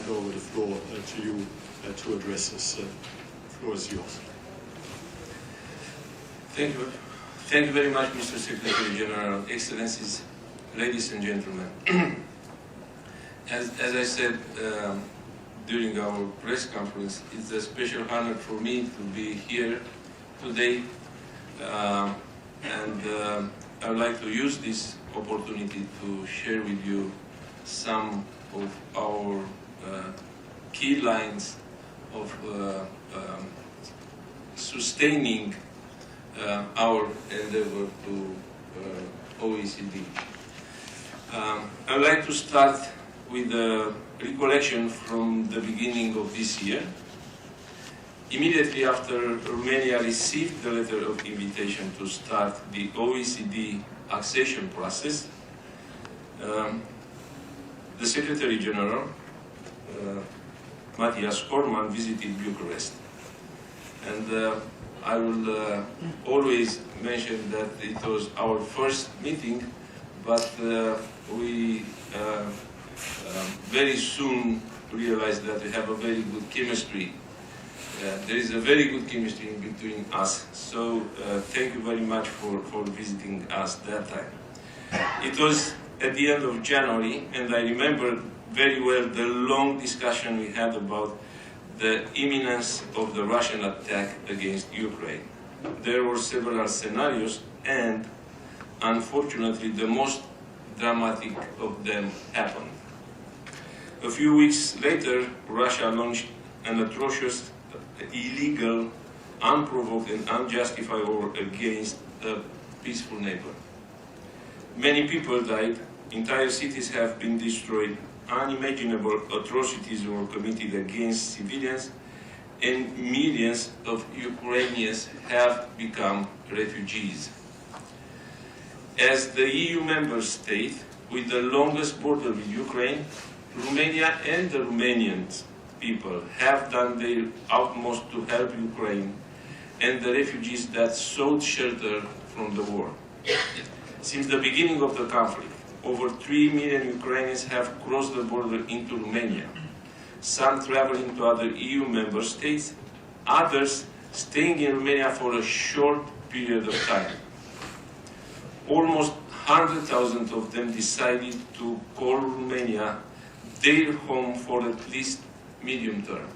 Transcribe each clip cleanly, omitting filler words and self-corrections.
hand over the floor to you to address us. The floor is yours. Thank you. Thank you very much, Mr. Secretary General, Excellencies, ladies and gentlemen. As I said during our press conference, it's a special honor for me to be here today, and I would like to use this opportunity to share with you some of our key lines of sustaining our endeavor to OECD. I would like to start with a recollection from the beginning of this year. Immediately after Romania received the letter of invitation to start the OECD accession process, the Secretary General, Mathias Cormann, visited Bucharest. And I will always mention that it was our first meeting, but we very soon realized that we have a very good chemistry. There is a very good chemistry in between us. So thank you very much for visiting us that time. It was at the end of January, and I remember very well the long discussion we had about the imminence of the Russian attack against Ukraine. There were several scenarios, and unfortunately the most dramatic of them happened. A few weeks later, Russia launched an atrocious, illegal, unprovoked and unjustified war against a peaceful neighbor. Many people died, entire cities have been destroyed, unimaginable atrocities were committed against civilians, and millions of Ukrainians have become refugees. As the EU member state with the longest border with Ukraine, Romania and the Romanian people have done their utmost to help Ukraine and the refugees that sought shelter from the war. Since the beginning of the conflict, over 3 million Ukrainians have crossed the border into Romania, some traveling to other EU member states, others staying in Romania for a short period of time. Almost 100,000 of them decided to call Romania their home for at least medium term.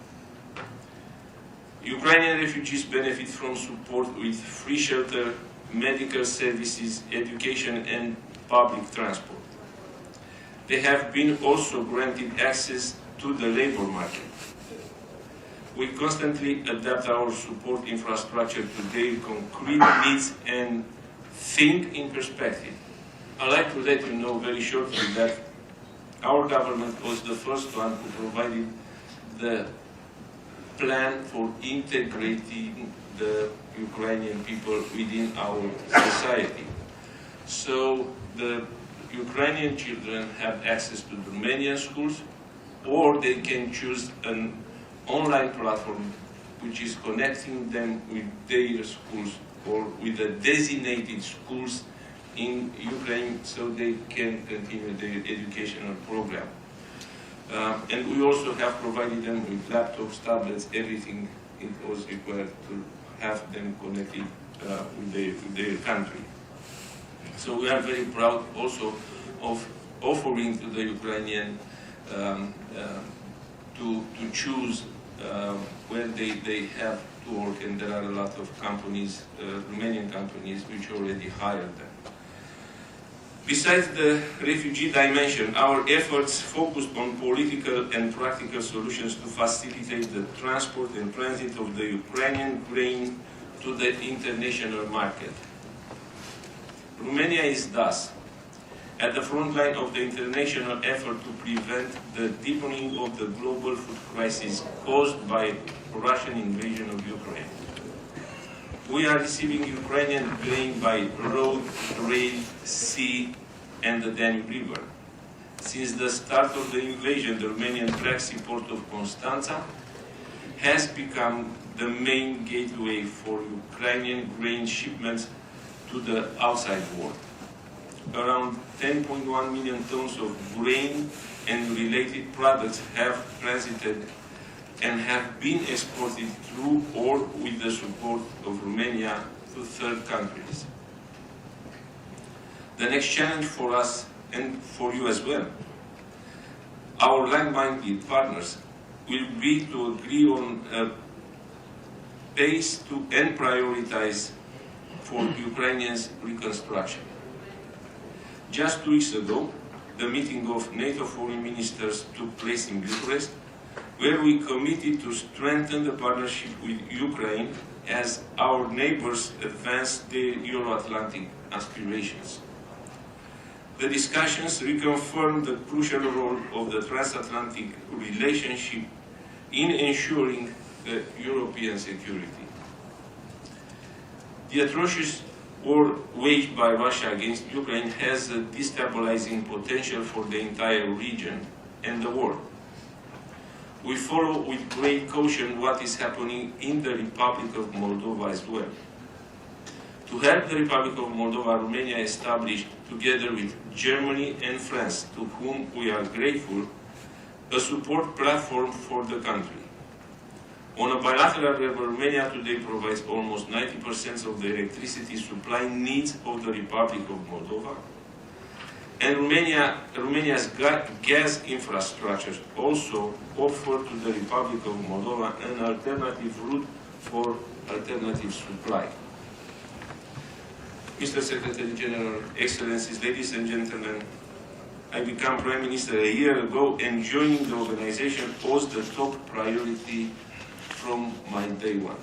Ukrainian refugees benefit from support with free shelter, medical services, education and public transport. They have been also granted access to the labor market. We constantly adapt our support infrastructure to their concrete needs and think in perspective. I'd like to let you know very shortly that our government was the first one who provided the plan for integrating the Ukrainian people within our society. So the Ukrainian children have access to the Romanian schools, or they can choose an online platform which is connecting them with their schools or with the designated schools in Ukraine so they can continue their educational program. And we also have provided them with laptops, tablets, everything it was required to have them connected with their country. So we are very proud also of offering to the Ukrainian to choose where they have to work, and there are a lot of companies, Romanian companies, which already hired them. Besides the refugee dimension, our efforts focused on political and practical solutions to facilitate the transport and transit of the Ukrainian grain to the international market. Romania is thus at the front line of the international effort to prevent the deepening of the global food crisis caused by Russian invasion of Ukraine. We are receiving Ukrainian grain by road, rail, sea, and the Danube River. Since the start of the invasion, the Romanian Black Sea port of Constanța has become the main gateway for Ukrainian grain shipments to the outside world. Around 10.1 million tons of grain and related products have transited and have been exported through or with the support of Romania to third countries. The next challenge for us and for you as well, our like-minded partners, will be to agree on a pace to and prioritize for Ukrainians' reconstruction. Just 2 weeks ago, the meeting of NATO foreign ministers took place in Bucharest, where we committed to strengthen the partnership with Ukraine as our neighbors advance their Euro-Atlantic aspirations. The discussions reconfirmed the crucial role of the transatlantic relationship in ensuring the European security. The atrocious war waged by Russia against Ukraine has a destabilizing potential for the entire region and the world. We follow with great caution what is happening in the Republic of Moldova as well. To help the Republic of Moldova, Romania established, together with Germany and France, to whom we are grateful, a support platform for the country. On a bilateral level, Romania today provides almost 90% of the electricity supply needs of the Republic of Moldova. And Romania's gas infrastructure also offer to the Republic of Moldova an alternative route for alternative supply. Mr. Secretary General, Excellencies, ladies and gentlemen, I became Prime Minister a year ago, and joining the organization was the top priority from my day one.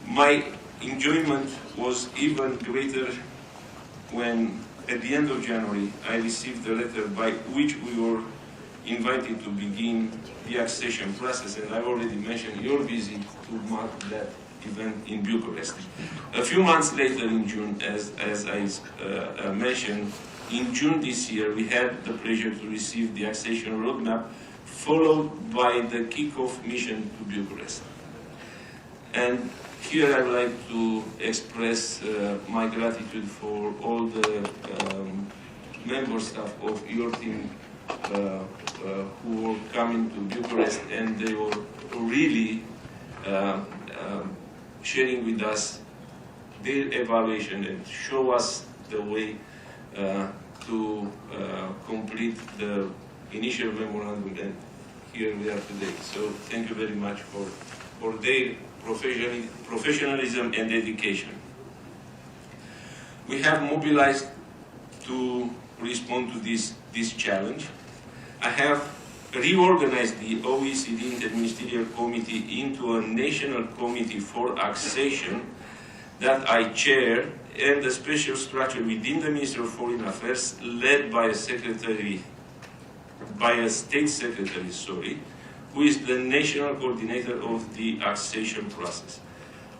My enjoyment was even greater when, at the end of January, I received a letter by which we were invited to begin the accession process, and I already mentioned your visit to mark that event in Bucharest. A few months later in June, as I mentioned, in June this year, we had the pleasure to receive the accession roadmap, followed by the kick-off mission to Bucharest. And here I would like to express my gratitude for all the member staff of your team who were coming to Bucharest, and they were really sharing with us their evaluation and show us the way to complete the initial memorandum, and here we are today. So thank you very much for their professionalism and dedication. We have mobilized to respond to this challenge. I have reorganized the OECD Interministerial Committee into a national committee for accession that I chair, and a special structure within the Ministry of Foreign Affairs led by a state secretary, who is the national coordinator of the accession process.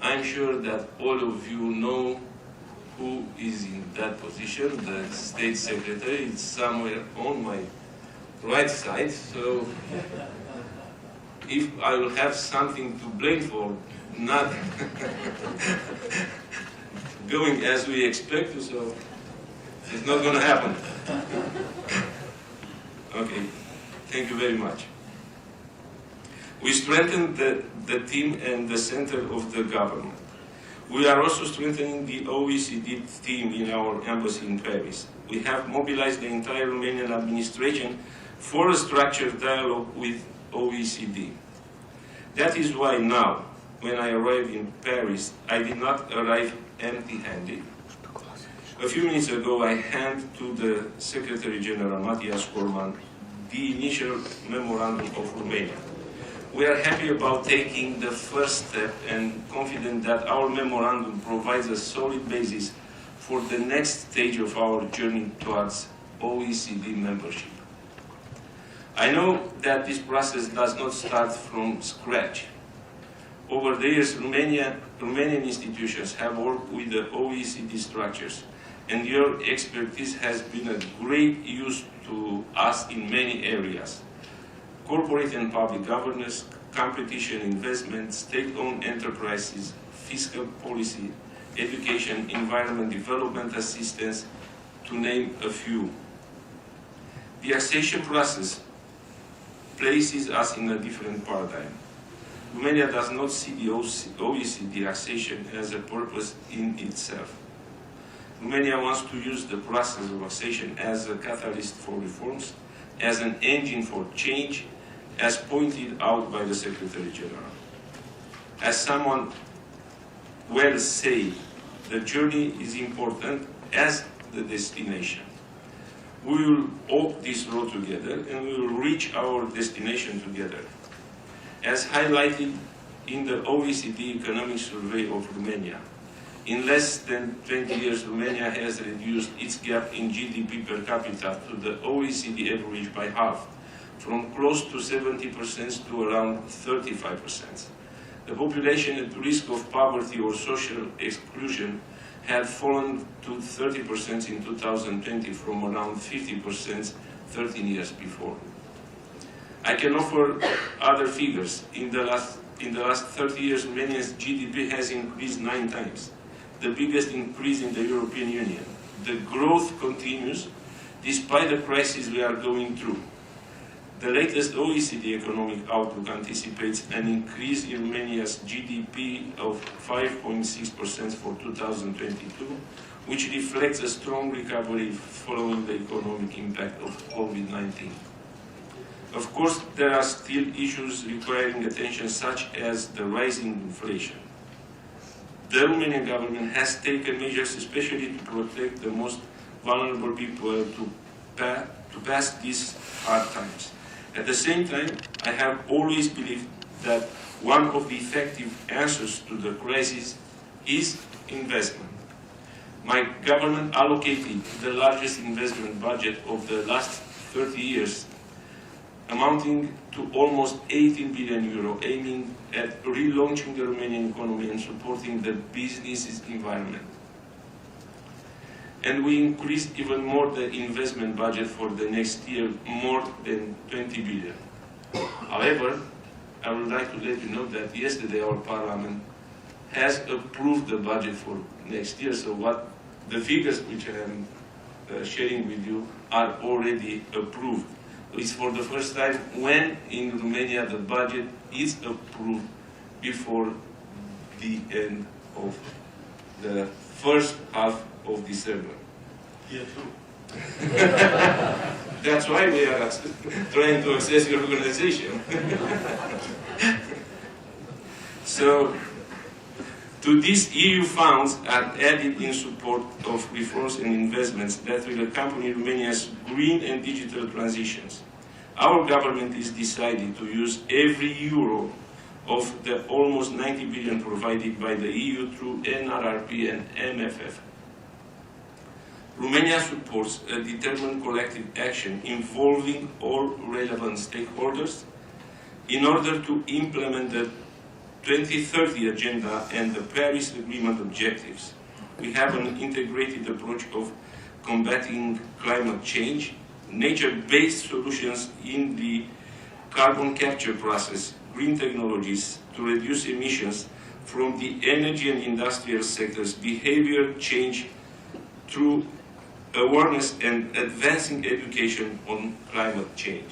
I'm sure that all of you know who is in that position. The state secretary is somewhere on my right side, so if I will have something to blame for not going as we expect to, so it's not going to happen. Okay, thank you very much. We strengthened the team and the center of the government. We are also strengthening the OECD team in our embassy in Paris. We have mobilized the entire Romanian administration for a structured dialogue with OECD. That is why now, when I arrived in Paris, I did not arrive empty-handed. A few minutes ago, I handed to the Secretary General, Mathias Cormann, the initial memorandum of Romania. We are happy about taking the first step and confident that our memorandum provides a solid basis for the next stage of our journey towards OECD membership. I know that this process does not start from scratch. Over the years, Romanian institutions have worked with the OECD structures, and your expertise has been a great use to us in many areas: corporate and public governance, competition, investment, state-owned enterprises, fiscal policy, education, environment, development assistance, to name a few. The accession process places us in a different paradigm. Romania does not see the OECD accession as a purpose in itself. Romania wants to use the process of accession as a catalyst for reforms, as an engine for change, as pointed out by the Secretary General. As someone well said, the journey is important as the destination. We will walk this road together and we will reach our destination together. As highlighted in the OECD Economic Survey of Romania, in less than 20 years, Romania has reduced its gap in GDP per capita to the OECD average by half, from close to 70% to around 35%. The population at risk of poverty or social exclusion had fallen to 30% in 2020 from around 50% 13 years before. I can offer other figures. In the last 30 years, Romania's GDP has increased 9 times, the biggest increase in the European Union. The growth continues despite the crisis we are going through. The latest OECD economic outlook anticipates an increase in Romania's GDP of 5.6% for 2022, which reflects a strong recovery following the economic impact of COVID-19. Of course, there are still issues requiring attention, such as the rising inflation. The Romanian government has taken measures especially to protect the most vulnerable people to pass these hard times. At the same time, I have always believed that one of the effective answers to the crisis is investment. My government allocated the largest investment budget of the last 30 years, amounting to almost 18 billion euro, aiming at relaunching the Romanian economy and supporting the business environment. And we increased even more the investment budget for the next year, more than 20 billion. However, I would like to let you know that yesterday our parliament has approved the budget for next year, so what the figures which I am sharing with you are already approved. It's for the first time when in Romania the budget is approved before the end of the first half of December. Here too. That's why we are trying to access your organization. So, to these EU funds are added in support of reforms and investments that will accompany Romania's green and digital transitions. Our government is decided to use every euro of the almost 90 billion provided by the EU through NRRP and MFF. Romania supports a determined collective action involving all relevant stakeholders in order to implement the 2030 agenda and the Paris Agreement objectives. We have an integrated approach of combating climate change, nature-based solutions in the carbon capture process, green technologies to reduce emissions from the energy and industrial sectors, behavior change through awareness and advancing education on climate change.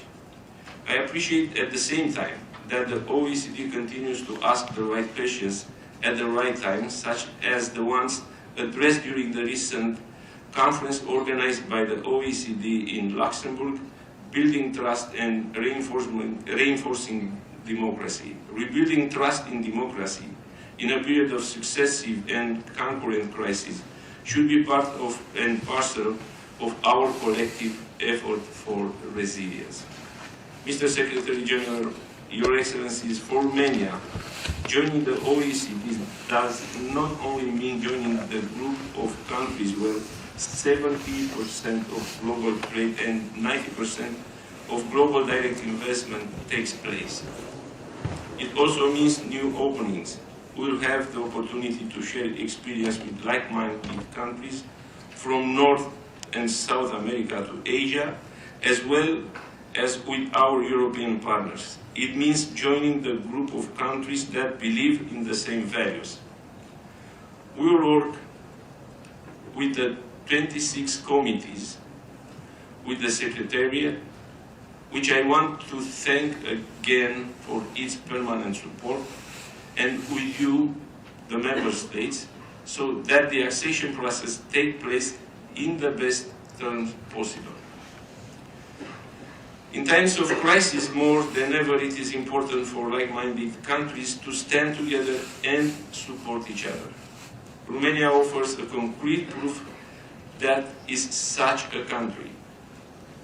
I appreciate at the same time that the OECD continues to ask the right questions at the right time, such as the ones addressed during the recent conference organized by the OECD in Luxembourg, Building Trust and Reinforcing Democracy. Rebuilding trust in democracy in a period of successive and concurrent crises should be part of and parcel of our collective effort for resilience. Mr. Secretary General, Your Excellencies, for Romania, joining the OECD does not only mean joining the group of countries where 70% of global trade and 90% of global direct investment takes place. It also means new openings. We will have the opportunity to share experience with like-minded countries from North and South America to Asia, as well as with our European partners. It means joining the group of countries that believe in the same values. We will work with the 26 committees with the Secretariat, which I want to thank again for its permanent support, and with you, the Member States, so that the accession process takes place in the best terms possible. In times of crisis, more than ever, it is important for like-minded countries to stand together and support each other. Romania offers a concrete proof that is such a country.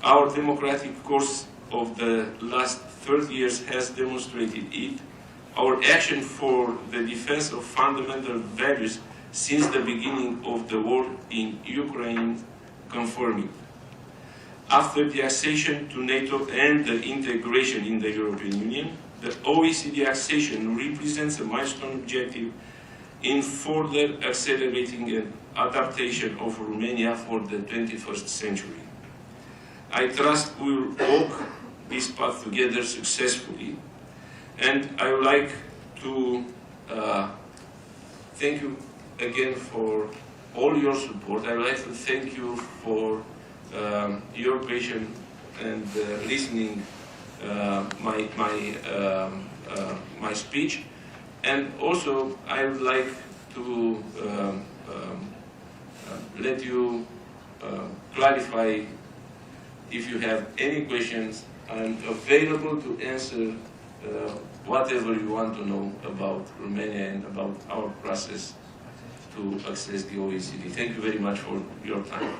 Our democratic course of the last 30 years has demonstrated it. Our action for the defense of fundamental values since the beginning of the war in Ukraine confirm it. After the accession to NATO and the integration in the European Union, the OECD accession represents a milestone objective in further accelerating an adaptation of Romania for the 21st century. I trust we will walk this path together successfully, and I would like to thank you again for all your support. I would like to thank you for your patience and listening my speech, and also I would like to let you clarify if you have any questions. I'm available to answer whatever you want to know about Romania and about our process to access the OECD. Thank you very much for your time.